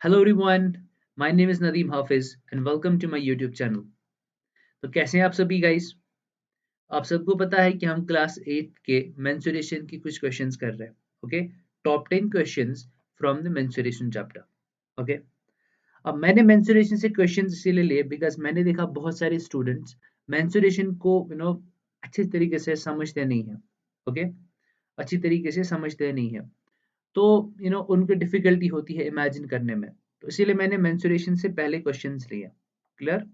Hello everyone, my name is Nadeem Hafiz and welcome to my YouTube channel. तो कैसे हैं आप सभी गाइस? आप सबको पता है कि हम क्लास 8 के मेंसुरेशन की कुछ क्वेश्चंस कर रहे हैं, okay? Top 10 questions from the mensuration chapter, okay? अब मैंने मेंसुरेशन से क्वेश्चंस इसीलिए लिए बिकॉज मैंने देखा बहुत सारे स्टूडेंट्स मेंसुरेशन को अच्छे तरीके से समझते नहीं हैं, ओके? अच्छी तरीके से समझते नहीं हैं। तो उनको डिफिकल्टी होती है इमेजिन करने में, तो इसीलिए मैंने मेंसुरेशन से पहले क्वेश्चंस लिए। क्लियर?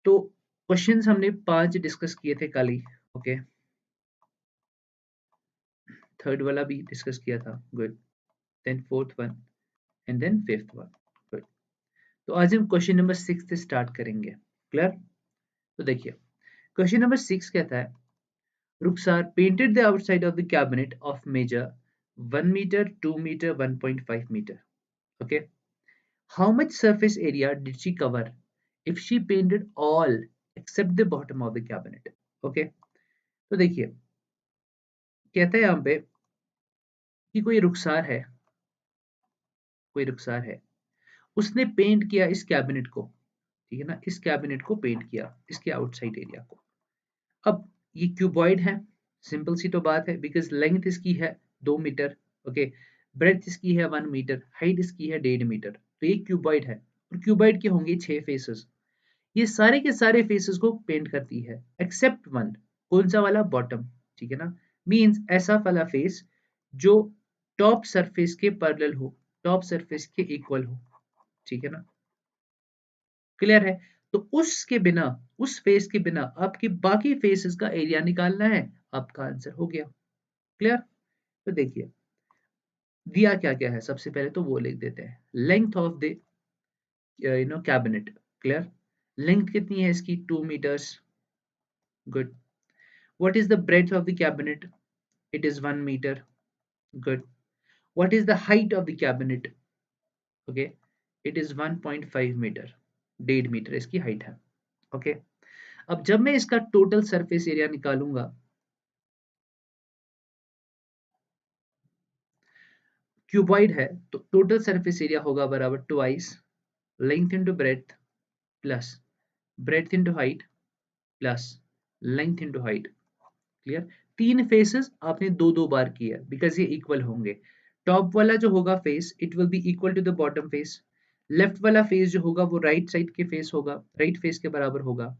तो क्वेश्चंस हमने 5 डिस्कस किए थे कल ही, ओके? थर्ड वाला भी डिस्कस किया था, good. Then fourth one and then fifth one, good. तो आज हम क्वेश्चन नंबर 6 से स्टार्ट करेंगे। क्लियर? तो देखिए, क्वेश्चन नंबर 6 कहता है Rukhsar painted the outside of the cabinet of measure 1 meter, 2 meter, 1.5 meter, okay? How much surface area did she cover if she painted all except the bottom of the cabinet? Okay, तो देखिए, कहता है यहाँ पे कि कोई रुखसार है, उसने पेंट किया इस कैबिनेट को, ठीक है ना? इस कैबिनेट को पेंट किया, इसके आउटसाइड एरिया को। अब ये क्यूबॉइड है, सिंपल सी तो बात है, बिकॉज लेंथ इसकी है 2 मीटर, ओके? ब्रेथ इसकी है 1 मीटर, हाइट इसकी है 1.5 मीटर, तो ये क्यूबॉइड है। और क्यूबॉइड के होंगे 6 फेसेस। ये सारे के सारे फेसेस को पेंट करती है एक्सेप्ट वन। कौन सा वाला? बॉटम, ठीक है ना? मींस ऐसा वाला फेस जो टॉप सरफेस के पैरेलल हो, टॉप सरफेस के इक्वल हो, ठीक है ना? क्लियर है? तो उसके बिना, उस फेस के बिना आपके बाकी फेसेस का एरिया निकालना है, आपका आंसर हो गया। क्लियर? तो देखिए, दिया क्या क्या है, सबसे पहले तो वो लिख देते हैं। Length of the cabinet, clear? Length कितनी है इसकी? 2 metres, good. What is the breadth of the cabinet? It is 1 meter. Good. What is the height of the cabinet? Okay. It is 1.5 meter. 1.5 metre इसकी height है, okay? अब जब मैं इसका total surface area निकालूंगा, क्यूबॉइड है, तो total surface area होगा बराबर twice length into breadth plus breadth into height plus length into height. Clear? 3 faces आपने दो दो बार किया बिकॉज ये इक्वल होंगे। टॉप वाला जो होगा face, it will be equal to the bottom face. Left वाला फेस जो होगा वो राइट साइड के फेस होगा, राइट फेस के बराबर होगा।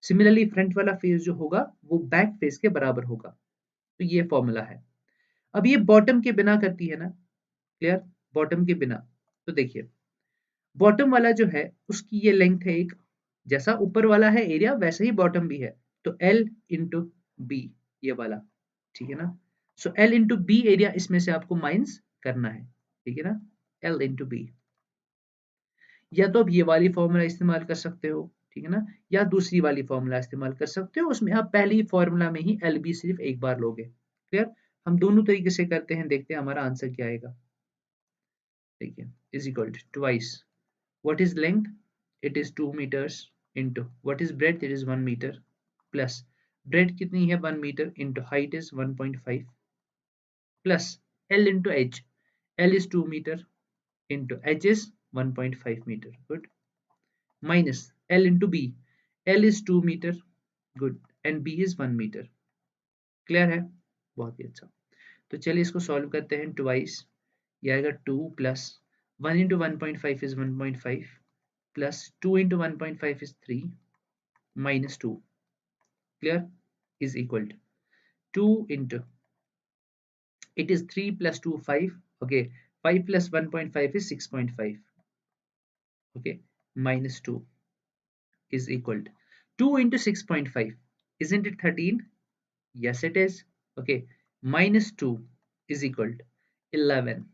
सिमिलरली फ्रंट वाला फेस जो होगा वो बैक फेस के बराबर होगा। तो ये फॉर्मूला है। अब ये बॉटम के बिना करती है ना? क्लियर? बॉटम के बिना, तो देखिए, बॉटम वाला जो है उसकी ये लेंथ है एक, जैसा ऊपर वाला है एरिया वैसे ही बॉटम भी है, तो L इंटू बी, ये वाला, ठीक है ना? सो L इंटू बी एरिया इसमें से आपको माइनस करना है, ठीक है ना? L इंटू बी, या तो आप ये वाली फॉर्मूला इस्तेमाल कर सकते हो, ठीक है ना? या दूसरी वाली फॉर्मूला इस्तेमाल कर सकते हो, उसमें आप पहली फॉर्मूला में ही एल बी सिर्फ एक बार लोगे। क्लियर? हम दोनों तरीके से करते हैं, देखते हैं हमारा आंसर क्या आएगा। देखिए, is equal to twice what is length? It is 2 meters into what is breadth? It is 1 meter plus breadth कितनी है? 1 meter into height is 1.5 plus L into H. L is 2 meter into H is 1.5 meter. Good. Minus L into B. L is 2 meter. Good. And B is 1 meter. Clear है? बहुत ही अच्छा। तो चलिए इसको solve करते हैं। ट्वाइस, ये आएगा 2 plus 1 into 1.5 is 1.5 plus 2 into 1.5 is 3 minus 2, clear, is equal to 2 into, it is 3 plus 2 5, okay, 5 plus 1.5 is 6.5, okay, minus 2 is equal to 2 into 6.5, isn't it 13? Yes it is, okay, minus 2 is equal to 11.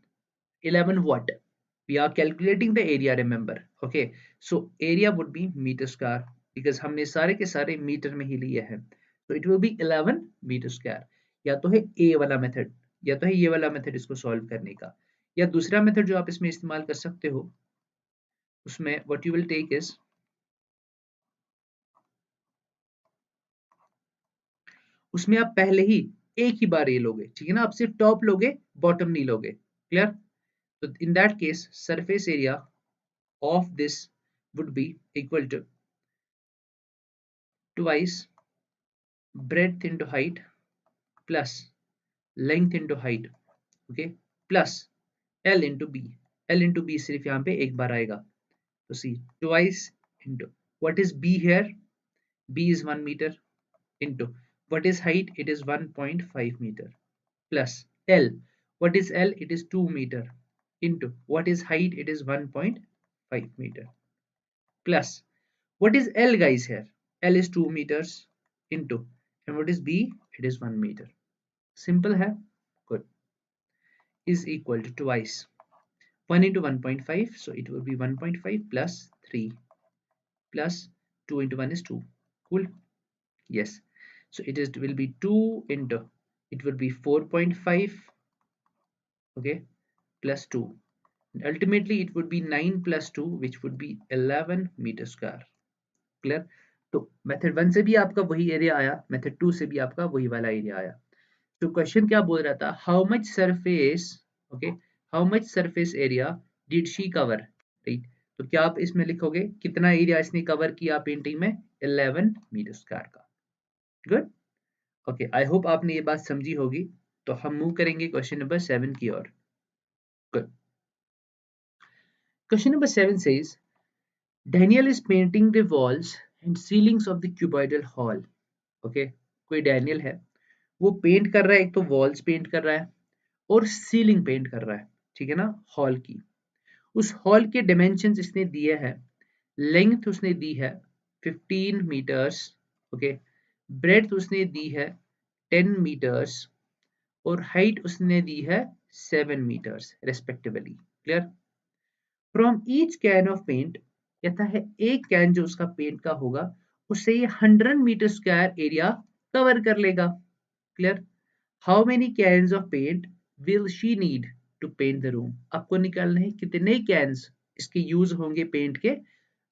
11 what? We are calculating the area, remember, okay? So area would be meter square because हमने सारे के सारे metre में ही लिए हैं, so it will be 11 meter square. या तो है ए वाला मेथड, या तो है ये वाला मेथड इसको सॉल्व करने का, या दूसरा मेथड जो आप इसमें इस्तेमाल कर सकते हो, उसमें what you will take is, उसमें आप पहले ही एक ही बार ये लोगे, ठीक है ना? आप सिर्फ टॉप लोगे, बॉटम नहीं लोगे। Clear? So in that case, surface area of this would be equal to twice breadth into height plus length into height, okay, plus L into B. L into B सिर्फ यहाँ पे एक बार आएगा, तो see twice into what is B here? B is 1 meter into what is height? It is 1.5 meter plus L. What is L? It is 2 meter into what is height? It is 1.5 meter plus what is L guys here? L is 2 meters into and what is B? It is 1 meter. Simple है? Good. Is equal to twice 1 into 1.5, so it will be 1.5 plus 3 plus 2 into 1 is 2. Cool? Yes. So it will be 2 into, it will be 4.5, okay, plus 2. And ultimately it would be 9 plus 2, which would be 11 meter square. Clear? तो method 1 से भी आपका वही area आया, method 2 से भी आपका वही वाला एरिया आया. तो क्वेश्चन क्या बोल रहा था? How much surface, okay, how much surface area did she cover, right? तो क्या आप इसमें लिखोगे कितना एरिया इसने कवर किया पेंटिंग में? 11 मीटर स्क्वायर का. गुड. ओके, आई होप आपने ये बात समझी होगी. तो हम मूव करेंगे क्वेश्चन नंबर 7 की ओर. Good. Question number 7 says Daniel is painting the walls and ceilings of the cuboidal hall. Okay, कोई डैनियल है, वो पेंट कर रहा है, एक तो वॉल्स पेंट कर रहा है और सीलिंग पेंट कर रहा है, ठीक है ना, हॉल की. उस हॉल के डायमेंशंस इसने दिए हैं. लेंथ उसने दी है 15 मीटर्स, ओके, ब्रेड्थ उसने दी है 10 मीटर्स और हाइट उसने दी है 7 meters respectively. Clear? From each can of paint, कहता है एक कैन जो उसका पेंट का होगा उससे ये 100 मीटर स्क्वायर एरिया कवर कर लेगा. Clear? How many cans of paint will she need to paint the room? आपको निकालना है कितने कैन्स इसके यूज होंगे पेंट के,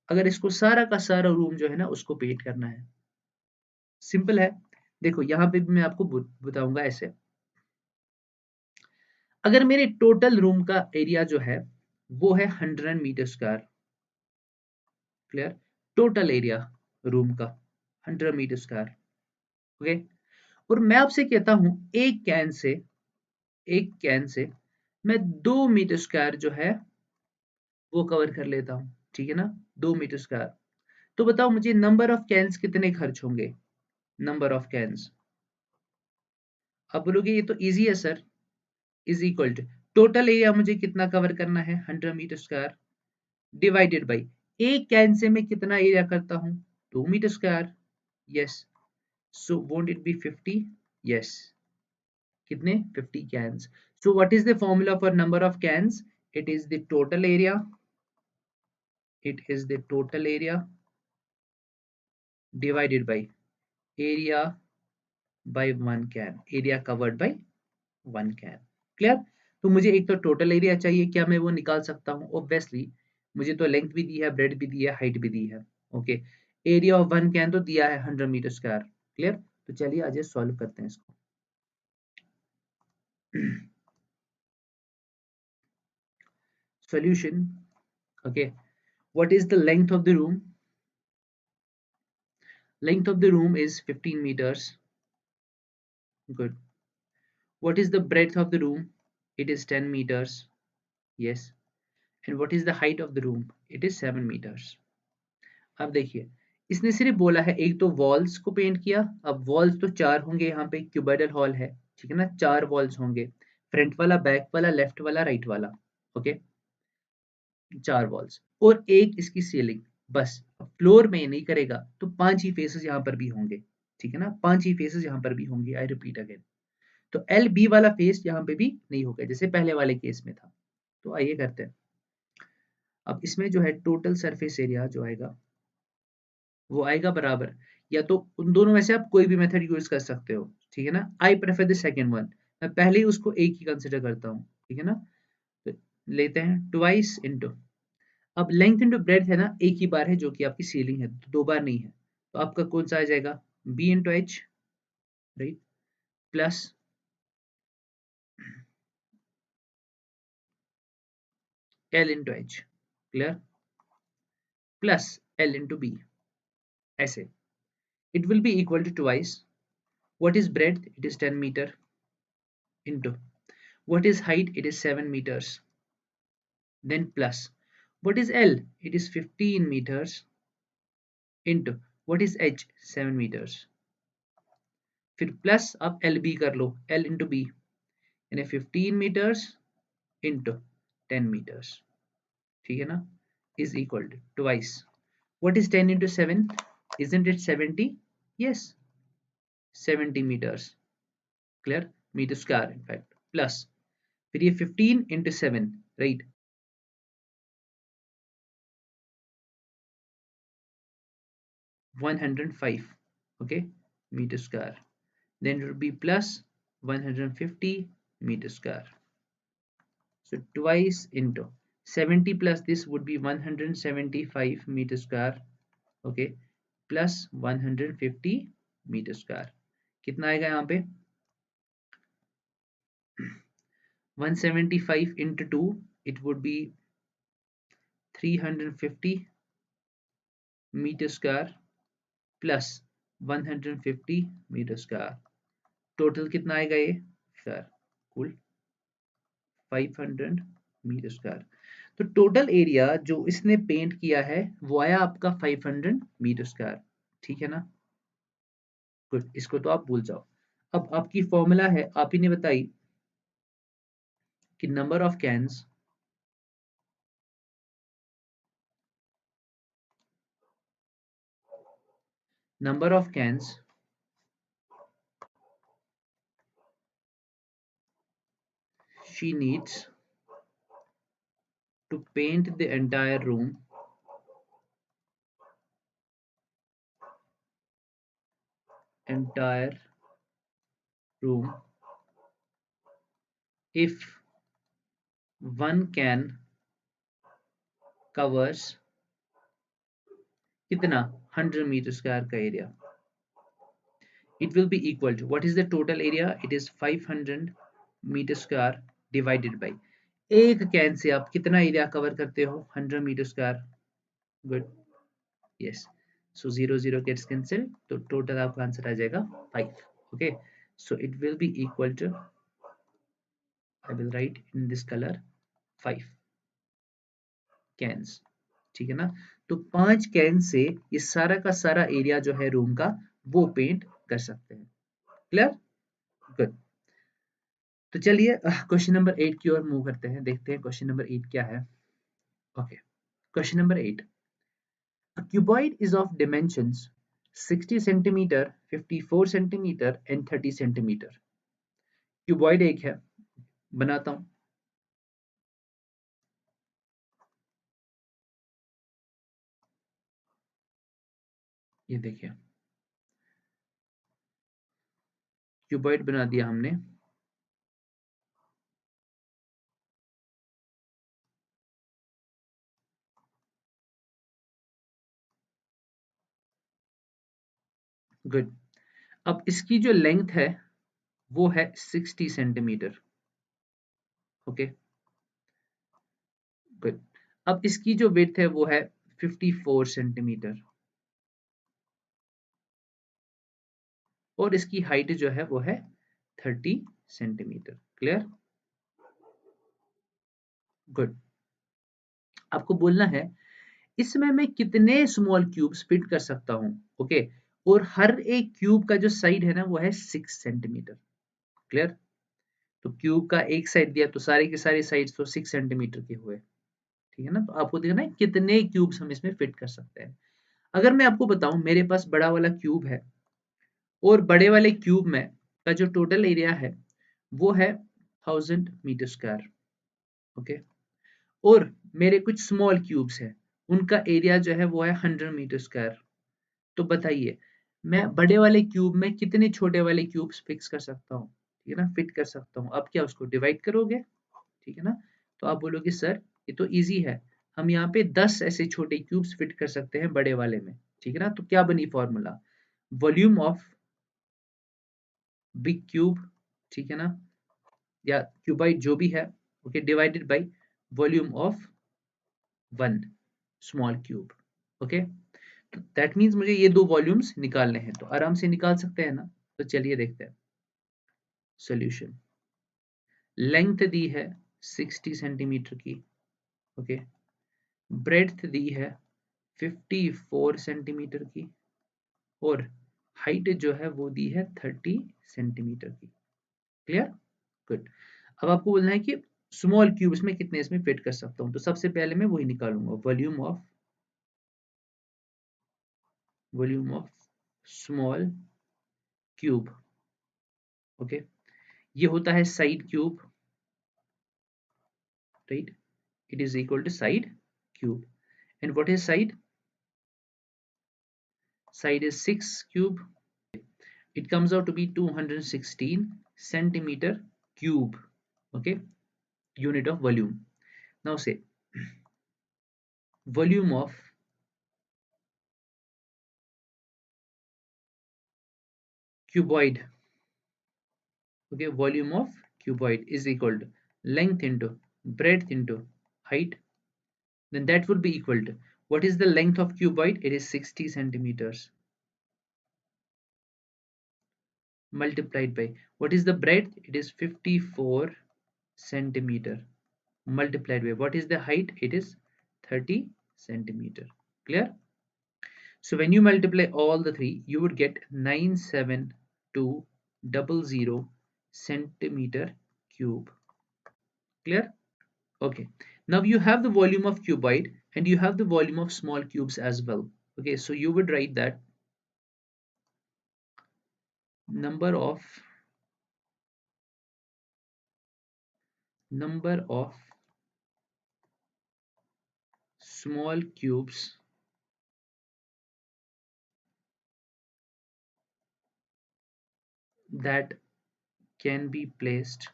अगर इसको सारा का सारा रूम जो है ना उसको पेंट करना है. सिंपल है. देखो यहाँ पे भी मैं आपको बताऊंगा ऐसे. अगर मेरे टोटल रूम का एरिया जो है वो है 100 meter square. Clear? Total area room का 100 मीटर स्क्वायर. ओके, और मैं आपसे कहता हूं एक कैन से मैं 2 मीटर स्क्वायर जो है वो कवर कर लेता हूं, ठीक है ना, 2 मीटर स्क्वायर. तो बताओ मुझे नंबर ऑफ कैन्स कितने खर्च होंगे? नंबर ऑफ कैन्स, अब बोलोगे ये तो इजी है sir. Is equal to total area मुझे कितना कवर करना है 100 मीटर स्क्वायर डिवाइडेड बाई एक कैन से मैं कितना एरिया करता हूं 2 meter square. Yes. So won't it be 50? Yes. कितने? 50 cans. So what is the formula for number of cans? It is the total area. It is the total area divided by area by one can. Area covered by one can. Clear? तो मुझे एक तो total area चाहिए, क्या मैं वो निकाल सकता हूँ? ऑब्वियसली. मुझे तो लेंथ भी दी है, ब्रेड भी दी है, हाइट भी दी है. Okay, area of one can तो दिया है 100 मीटर स्क्वायर. क्लियर? तो चलिए आज सॉल्व करते हैं इसको. Solution. Okay, what is the length of the room? Length of the room is 15 meters. Good. What is the breadth of the room? It is 10 meters. Yes. And what is the height of the room? It is 7 meters. अब देखिए, इसने सिर्फ बोला है एक तो walls को paint किया. अब वॉल्स तो 4 होंगे, यहाँ पे क्यूबाइडल हॉल है, ठीक है ना, 4 वॉल्स होंगे, फ्रंट वाला, बैक वाला, लेफ्ट वाला, राइट वाला. ओके, 4 वॉल्स और एक इसकी सीलिंग. बस. फ्लोर में नहीं करेगा तो 5 ही फेसेस यहाँ पर भी होंगे, ठीक है ना, 5 ही फेसेस यहाँ पर भी होंगे. I repeat again. तो एल बी वाला फेस यहाँ पे भी नहीं होगा जैसे पहले वाले केस में था. तो आइए करते हैं. अब इसमें जो है टोटल सरफेस एरिया जो आएगा वो आएगा बराबर, या तो उन दोनों में से आप कोई भी मेथड यूज कर सकते हो, ठीक है ना. I prefer the second one. मैं पहले ही उसको एक ही कंसिडर करता हूँ, ठीक है ना. तो लेते हैं ट्वाइस इंटू, अब लेंथ इंटू ब्रेड्थ है ना, एक ही बार है जो कि आपकी सीलिंग है, तो 2 बार नहीं है. तो आपका कौन सा आ जाएगा? B into H, right, plus L into H, clear, plus L into B, ऐसे. It will be equal to twice. What is breadth? It is 10 meter into. What is height? It is 7 meters. Then plus. What is L? It is 15 meters into. What is H? 7 meters. फिर plus आप L B कर लो, L into B, यानी 15 metres into 10 metres, ठीक है ना, is equal to twice. What is 10 into 7? Isn't it 70? Yes, 70 meters, clear, meter square in fact, plus फिर ये 15 into 7, right, 105, okay, meter square. Then it will be plus 150 meter square. So twice into 70 plus this would be 175 meter square, okay, plus 150 meter square. कितना आएगा यहाँ पे? 175 into 2, it would be 350 meter square plus 150 meter square. Total कितना आएगा ये? Square, कुल 500 metre square. तो total area जो इसने पेंट किया है वो आया आपका 500 मीटर स्क्वायर, ठीक है ना, गुड. इसको तो आप भूल जाओ. अब आपकी फॉर्मूला है, आप ही ने बताई कि number of cans she needs to paint the entire room if one can covers कितना 100 मीटर स्क्वायर का area. It will be equal to, what is the total area? It is 500 meter square divided by, एक can से आप कितना area cover करते हो? 100 meter square, good, yes. So 0 0 gets cancel, तो total आपका आंसर आ जाएगा 5, okay. So it will be equal to, I will write in this colour, 5 cans, ठीक है ना. तो 5 कैन से ये सारा का सारा एरिया जो है रूम का वो पेंट कर सकते हैं, क्लियर, गुड. तो चलिए क्वेश्चन नंबर 8 की ओर मूव करते हैं, देखते हैं क्वेश्चन नंबर 8 क्या है. Okay, question number 8. A cuboid is of dimensions 60 centimeter, 54 centimeter and 30 centimeter. Cuboid एक है, बनाता हूं, ये देखिए क्यूबॉइड बना दिया हमने. गुड. अब इसकी जो लेंथ है वो है 60 सेंटीमीटर, ओके, गुड. अब इसकी जो विड्थ है वो है 54 सेंटीमीटर और इसकी हाइट जो है वो है 30 सेंटीमीटर, क्लियर, गुड. आपको बोलना है इसमें मैं कितने स्मॉल क्यूब्स फिट कर सकता हूं, ओके, और हर एक क्यूब का जो साइड है ना वो है 6 सेंटीमीटर, क्लियर. तो क्यूब का एक साइड दिया तो सारे के सारे साइड्स तो 6 सेंटीमीटर के हुए, ठीक है ना. तो आपको देखना है कितने क्यूब्स हम इसमें फिट कर सकते हैं. अगर मैं आपको बताऊं मेरे पास बड़ा वाला क्यूब है और बड़े वाले क्यूब में का जो टोटल एरिया है वो है 1000 मीटर स्क्वायर, ओके, और मेरे कुछ स्मॉल क्यूब्स है उनका एरिया जो है वो है 100 मीटर स्क्वायर. तो बताइए मैं बड़े वाले क्यूब में कितने छोटे वाले क्यूब्स फिक्स कर सकता हूँ, ठीक है ना, फिट कर सकता हूँ. अब क्या उसको डिवाइड करोगे, ठीक है ना. तो आप बोलोगे सर ये तो इजी है, हम यहाँ पे 10 ऐसे छोटे क्यूब्स फिट कर सकते हैं बड़े वाले में, ठीक है ना. तो क्या बनी formula? Volume of big cube, ठीक है ना, या क्यूबाइड जो भी है, okay, divided by volume of 1 small cube. Okay, तो दैट मीन्स मुझे ये दो वॉल्यूम्स निकालने हैं, तो आराम से निकाल सकते हैं ना। तो चलिए देखते हैं सॉल्यूशन। लेंथ दी है 60 सेंटीमीटर की। ओके, ब्रेड्थ दी है 54 सेंटीमीटर की, और हाइट जो है वो दी है 30 सेंटीमीटर की। क्लियर? गुड। अब आपको बोलना है कि स्मॉल क्यूब्स में कितने इसमें फिट कर सकता हूँ, तो सबसे पहले मैं वही निकालूंगा, volume of small cube. Okay, ये होता है side cube, right? It is equal to side cube. And what is side? Side is 6 cube. It comes out to be 216 centimeter cube. Okay, unit of volume. Now say volume of cuboid. Okay, volume of cuboid is equal to length into breadth into height. Then that would be equal to, what is the length of cuboid? It is 60 centimeters, multiplied by, what is the breadth? It is 54 centimeter, multiplied by, what is the height? It is 30 centimeter. Clear? So when you multiply all the three, you would get 97200 centimeter cube. Clear? Okay. Now you have the volume of cuboid and you have the volume of small cubes as well. Okay, so you would write that number of small cubes that can be placed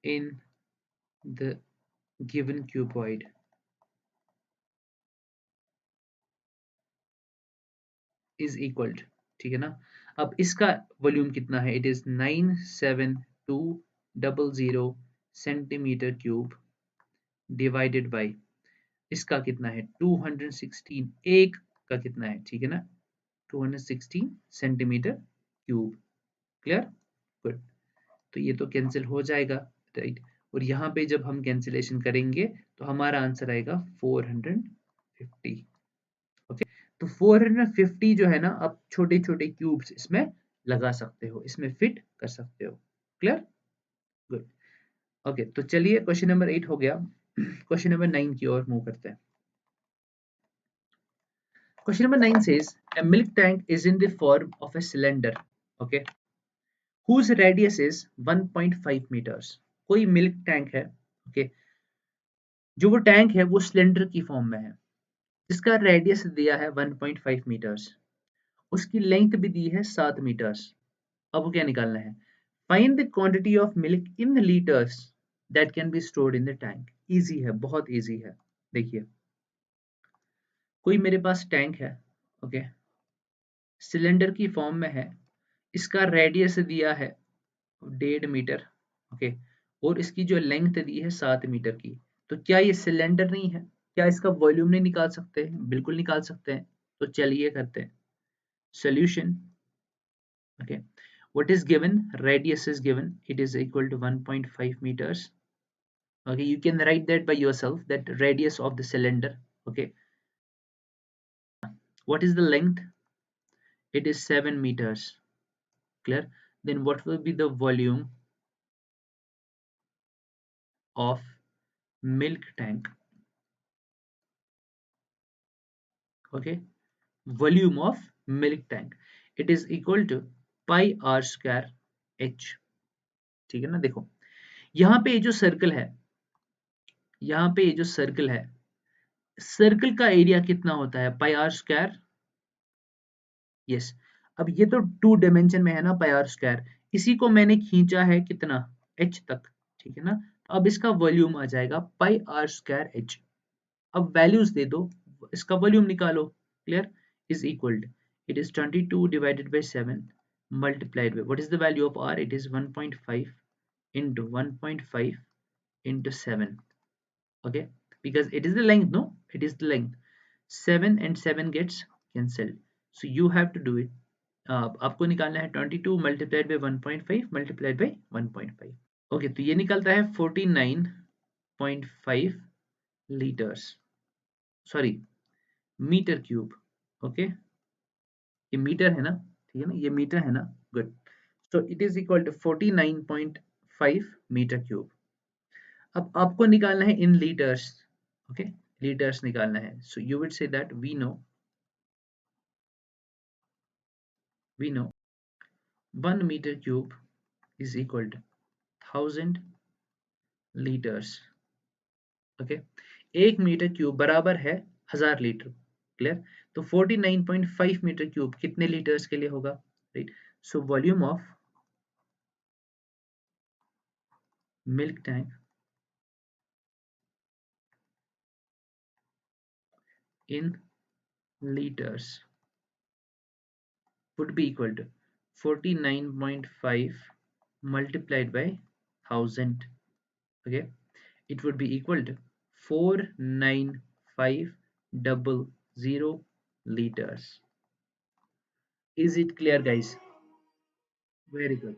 in the given cuboid is equal to, ठीक है ना। अब इसका volume कितना है? It is 97200 centimetre cube divided by, इसका कितना है? 216, एक का कितना है, ठीक है ना, 216 सेंटीमीटर क्यूब। क्लियर? गुड। तो ये तो कैंसिल हो जाएगा, राइट? और यहाँ पे जब हम कैंसिलेशन करेंगे तो हमारा आंसर आएगा 450। ओके, तो 450 जो है ना, आप छोटे छोटे क्यूब्स इसमें लगा सकते हो, इसमें फिट कर सकते हो। क्लियर? गुड। ओके, तो चलिए क्वेश्चन नंबर 8 हो गया। क्वेश्चन नंबर 9 की ओर मूव करते हैं। Question number 9 says a milk tank is in the form of a cylinder, okay, whose radius is 1.5 meters. कोई मिल्क टैंक है, ओके, जो वो टैंक है वो सिलेंडर की फॉर्म में है, जिसका रेडियस दिया है 1.5 मीटर्स, उसकी लेंथ भी दी है 7 मीटर्स। अब वो क्या निकालना है? Find the quantity of milk in the litres that can be stored in the tank. Easy है, बहुत इजी है। देखिए, कोई मेरे पास टैंक है, ओके, सिलेंडर की फॉर्म में है, इसका रेडियस दिया है 1.5 मीटर, ओके, और इसकी जो लेंथ दी है 7 मीटर की। तो क्या ये सिलेंडर नहीं है? क्या इसका वॉल्यूम नहीं निकाल सकते? बिल्कुल निकाल सकते हैं। तो चलिए करते हैं solution. Okay, what is given? Radius is given, it is equal to 1.5 meters. Okay, you can write that by yourself, that radius of the cylinder. Okay, what is the length? It is 7 meters. Clear? Then what will be the volume of milk tank? Okay, volume of milk tank, it is equal to pi r square h। ठीक है ना? देखो, यहाँ पे ये जो circle है, यहाँ पे ये जो सर्कल है, सर्कल का एरिया कितना होता है? पाई आर स्क्वायर। यस, अब ये तो 2 डायमेंशन में है ना, पाई आर स्क्वायर, इसी को मैंने खींचा है कितना? h तक, ठीक है ना। तो अब इसका वॉल्यूम आ जाएगा पाई आर स्क्वायर h। अब वैल्यूज दे दो, इसका वॉल्यूम निकालो। Clear? Is equal to, it is 22 divided by 7 multiplied by, what is the value of r? It is 1.5 into 1.5 into 7. Okay, because it is the length, no, it is the length. 7 and 7 gets cancelled, so you have to do it. आपको निकालना है 22 multiplied by 1.5 multiplied by 1.5. Okay, तो ये निकलता है 49.5 liters, sorry meter cube. Okay, ये meter है ना, ठीक है ना, ये मीटर है ना, good. So it is equal to 49.5 meter cube. अब आपको निकालना है इन लीटर्स. ओके, लीटर्स निकालना है. So you would say that we know 1 meter cube is equal to 1000 liters. Okay, 1 meter cube बराबर है 1000 लीटर. क्लियर? तो 49.5 मीटर क्यूब कितने लीटर्स के लिए होगा, right? So volume of milk tank in liters would be equal to 49.5 multiplied by 1000. Okay, it would be equal to 49500 liters. Is it clear, guys? Very good.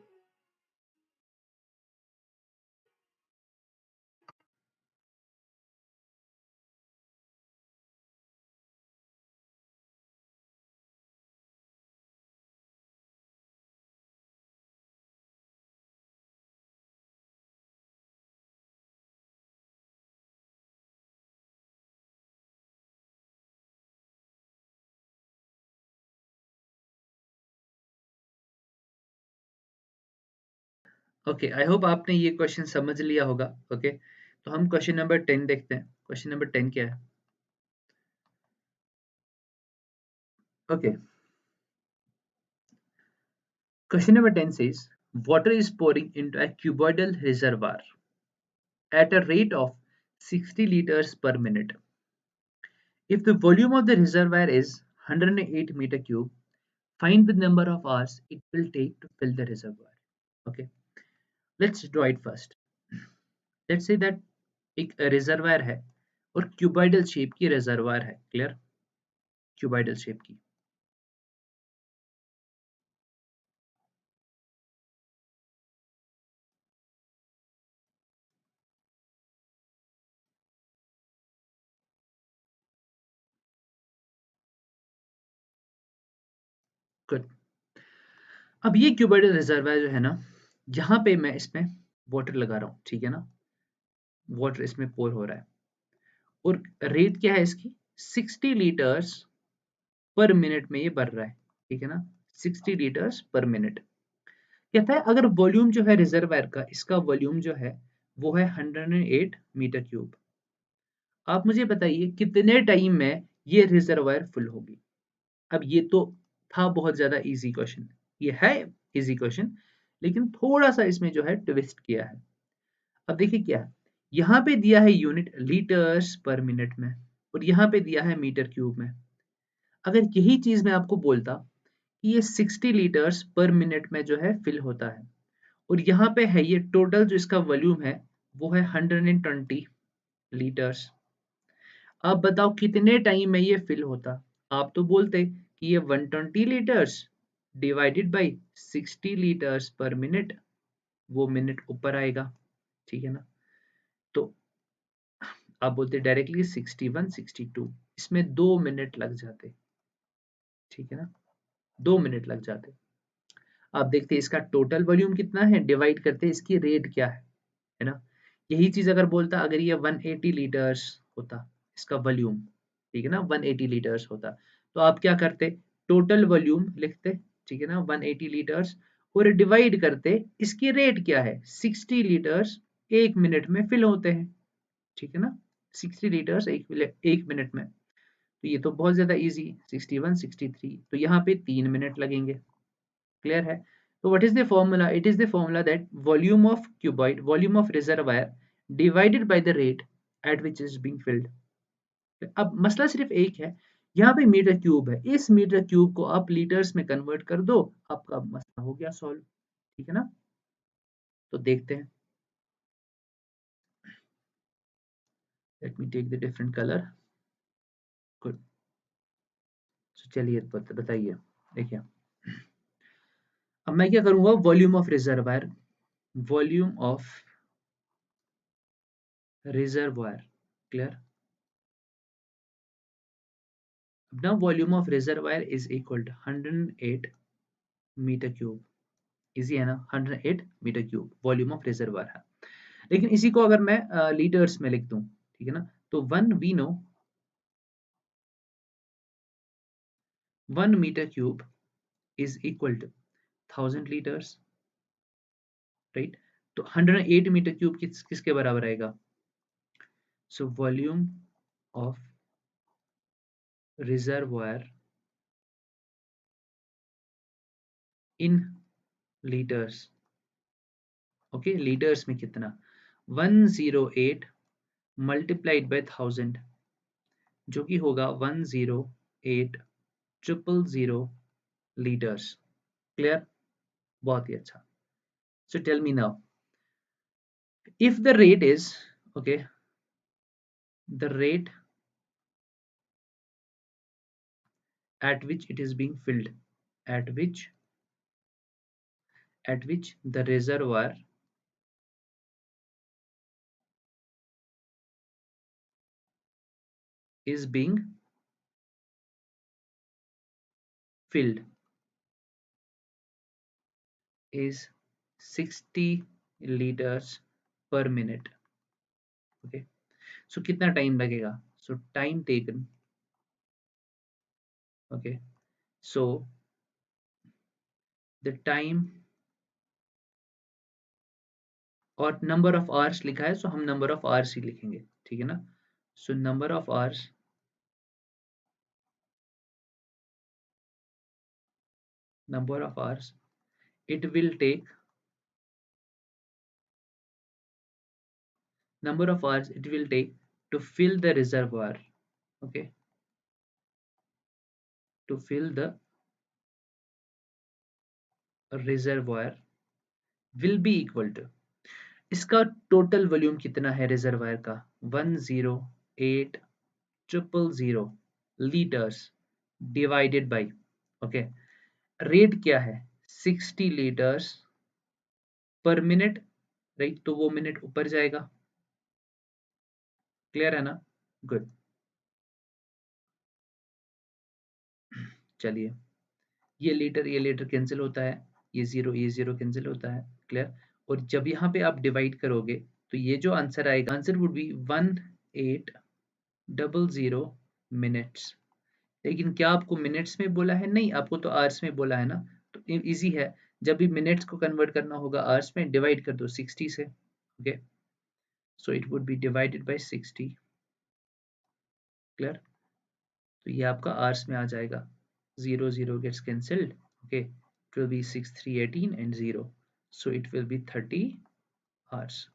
Okay, I hope आपने ये question समझ लिया होगा. Okay, तो हम question number 10 देखते हैं. Question number 10 क्या है? Okay, question number 10 says water is pouring into a cuboidal reservoir at a rate of 60 liters per minute. If the volume of the reservoir is 108 meter cube, find the number of hours it will take to fill the reservoir. Okay, let's draw it first. Let's say that एक reservoir है और cuboidal shape की reservoir है. Clear? Cuboidal shape की. Good. अब ये cuboidal reservoir जो है ना, यहाँ पे मैं इसमें वाटर लगा रहा हूँ. ठीक है ना, वाटर इसमें पोर हो रहा है और रेट क्या है इसकी, 60 लीटर्स पर मिनट में ये भर रहा है. ठीक है ना, 60 लीटर्स पर मिनट. कहता है अगर वॉल्यूम जो है रिजर्वायर का, इसका वॉल्यूम जो है वो है 108 मीटर क्यूब. आप मुझे बताइए कितने टाइम में ये रिजर्वायर फुल होगी. अब ये तो था बहुत ज्यादा इजी क्वेश्चन, ये है इजी क्वेश्चन, लेकिन थोड़ा सा इसमें जो है ट्विस्ट किया है. अब देखिए क्या है, यहाँ पे दिया है यूनिट लीटर्स पर मिनट में और यहाँ पे दिया है मीटर क्यूब में. अगर यही चीज मैं आपको बोलता कि ये 60 लीटर्स पर मिनट में जो है फिल होता है और यहाँ पे है ये टोटल जो इसका वॉल्यूम है वो है 120 लीटर्स. आप बताओ कितने टाइम में ये फिल होता. आप तो बोलते कि ये 120 लीटर्स डिवाइडेड बाय 60 लीटर्स पर मिनट, वो मिनट ऊपर आएगा. ठीक है ना, तो आप बोलते डायरेक्टली 61 62, इसमें 2 मिनट लग जाते. ठीक है ना, 2 मिनट लग जाते. आप देखते हैं इसका टोटल वॉल्यूम कितना है, डिवाइड करते इसकी रेट क्या है ना. यही चीज अगर बोलता अगर ये 180 लीटर्स होता इसका वॉल्यूम, ठीक है ना, 180 लीटर्स होता, तो आप क्या करते, टोटल वॉल्यूम लिखते. ठीक है ना, 180 लीटर्स और डिवाइड करते इसकी रेट क्या है, 60 लीटर्स 1 मिनट में फिल होते हैं. ठीक है ना, 60 लीटर्स एक मिनट में. तो ये तो बहुत ज्यादा इजी, 61 63, तो यहाँ पे 3 मिनट लगेंगे. क्लियर है? तो what is the formula, it is the formula that volume of cuboid, volume of reservoir divided by the rate at which is being field. अब मसला सिर्फ एक है, यहाँ पे मीटर क्यूब है, इस मीटर क्यूब को आप लीटर्स में कन्वर्ट कर दो, आपका मसला हो गया सॉल्व. ठीक है ना, तो देखते हैं. Let me take the different colour. Good. तो चलिए बताइए। देखिए अब मैं क्या करूंगा, volume of reservoir, volume of reservoir, clear. now volume of reservoir is equal to 108 meter cube. Easy है ना, 108 meter cube volume of reservoir है। लेकिन इसी को अगर मैं लीटर्स में लिख दूं, ठीक है ना, तो 1 meter cube is equal to 1000 liters, right. तो 108 मीटर क्यूब किसके बराबर आएगा? So volume of reservoir in liters. Okay, liters में कितना? 108 मल्टीप्लाइड बाय 1000, जो कि होगा 108,000 लीटर्स। क्लियर? बहुत ही अच्छा। So tell me now, if the rate is, okay, the rate at which it is being filled, at which the reservoir is being filled is 60 liters per minute. Okay, so कितना time लगेगा? So time taken, okay, so the time और number of hours लिखा है, सो हम number of hours ही लिखेंगे, ठीक है ना। So number of hours, number of hours it will take, number of hours it will take to fill the reservoir, okay, to fill the reservoir will be equal to, इसका total volume कितना है reservoir का? 108,000 litres divided by, okay, rate क्या है? 60 litres पर minute, right, तो वो minute ऊपर जाएगा। क्लियर है ना? गुड। चलिए, ये लीटर कैंसिल होता है, ये जीरो कैंसिल होता है, क्लियर। और जब यहाँ पे आप डिवाइड करोगे तो ये जो आंसर आएगा, आंसर वुड बी 1800 मिनट्स। लेकिन क्या आपको मिनट्स में बोला है? नहीं, आपको तो आवर्स में बोला है ना। तो इजी है, जब भी मिनट्स को कन्वर्ट करना होगा आवर्स में, डिवाइड कर दो 60 से, okay, so it would be divided by 60, clear. तो ये आपका आवर्स में आ जाएगा, 0 gets cancelled, okay, it will be 6 3 18 and 0, so it will be 30 hours।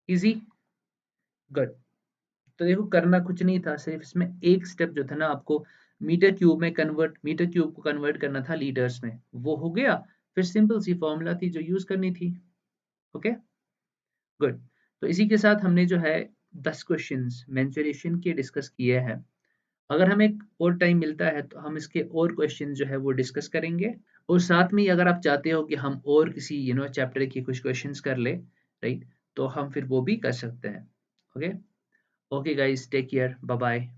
easy, good। तो देखो करना कुछ नहीं था, सिर्फ इसमें एक स्टेप जो था ना, आपको मीटर क्यूब को कन्वर्ट करना था लीटर्स में, वो हो गया। फिर सिंपल सी फॉर्मूला थी जो यूज करनी थी, ओके, गुड। तो इसी के साथ हमने जो है 10 क्वेश्चंस मेंसुरेशन के डिस्कस किए हैं। अगर हमें और टाइम मिलता है तो हम इसके और क्वेश्चन जो है वो डिस्कस करेंगे, और साथ में अगर आप चाहते हो कि हम और किसी चैप्टर के कुछ क्वेश्चंस कर ले, राइट, तो हम फिर वो भी कर सकते हैं। Okay, okay guys, take care, bye bye.